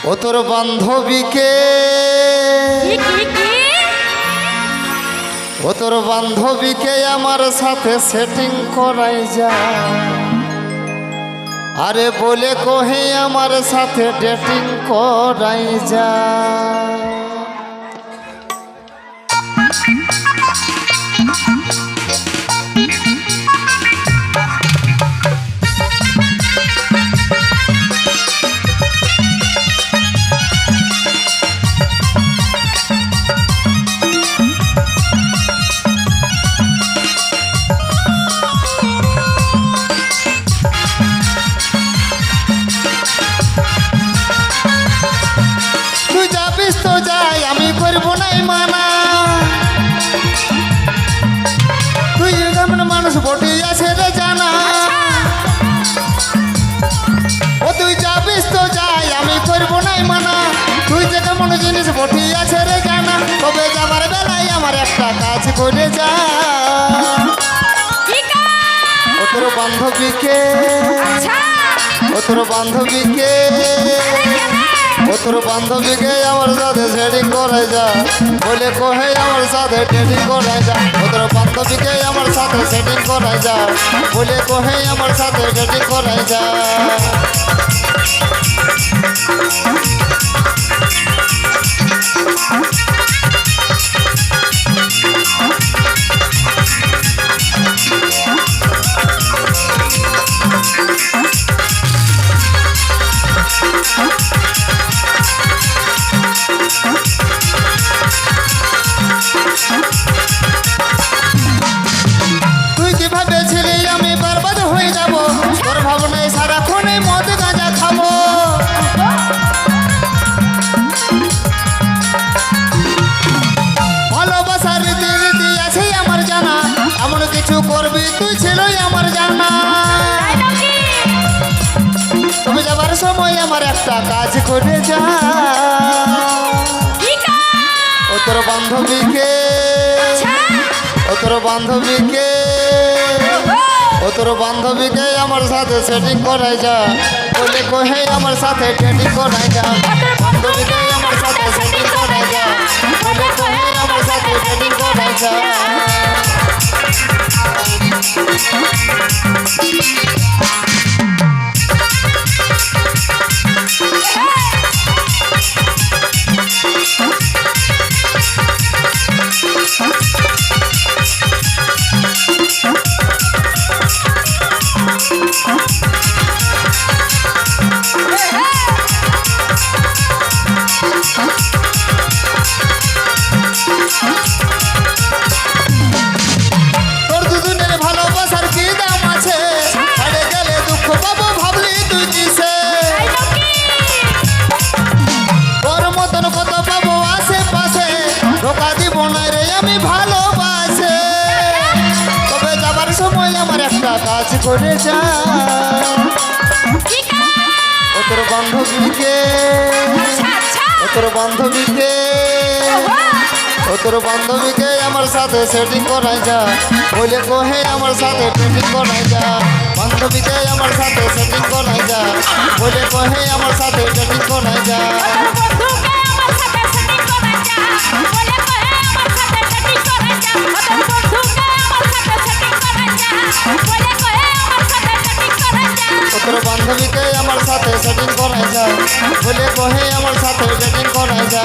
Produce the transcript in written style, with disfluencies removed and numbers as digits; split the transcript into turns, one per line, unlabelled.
ও তোর বান্ধবীকে ও তোর বান্ধবীকে আমার সাথে সেটিং করাই যায় আরে বলে কহে আমার সাথে ডেটিং করাই যায় তো যাই আমি করবো নাই মানা তুই কেমন মানুষ বটি আছে রে জানা ও তুই যাবিস তো যাই আমি করবো নাই মানা তুই যে কেমন জিনিস বটি আছে রে জানা তবে যাবার বেলায় আমার একটা কাজ করে যা ও তোর বান্ধবীকে ও তোর বান্ধবীকে ও তোর বান্ধবীকে আমার সাথে সেটিং করাই যা বলে কহে আমার সাথে ডেটিং করাই যা ও তোর বান্ধবীকে আমার সাথে সেটিং করাই যা বলে কহে আমার সাথে ডেটিং করাই যা তুই কি ভেবেছিলি আমি বরবাদ হয়ে যাব তোর ভাবনায় সারাক্ষণে মদ গাঁজা খাবো ভালোবাসার রীতি রীতি আছে আমার জানা এমন কিছু করবি তুই ছিলই আমার জানা তুমি যাবার সময় আমার একটা কাজ করে যা ও তোর বান্ধবীকে ও তোর বান্ধবীকে ও তোর বান্ধবীকে আমার সাথে সেটিং করাই যা বলে কহে আমার সাথে ডেটিং করাই যা বান্ধবীকে আমার সাথে সেটিং করাই যা বলে কহে আমার সাথে ডেটিং করাই যা তোর দুজনের ভালোবাসার কি দাম আছে ছাড়ে গেলে দুঃখ পাবো ভাবলি তুই কিসে তোর মতন কত পাবো আশেপাশে ধোকা দিব না রে আমি ভালোবাসে তবে যাবার সময় আমার একটা কাজ করে যা ও তোর বান্ধবীকে ও তোর বান্ধবীকে ও তোর বান্ধবীকে আমার সাথে সেটিং করাই যা বলে কহে আমার সাথে ডেটিং করাই যা বান্ধবীকে আমার সাথে সেটিং করাই যা বলে কহে আমার সাথে ডেটিং করাই যা ও তোর বান্ধবীকে আমার সাথে সেটিং করাই যা বলে কহে আমার সাথে ডেটিং করাই যা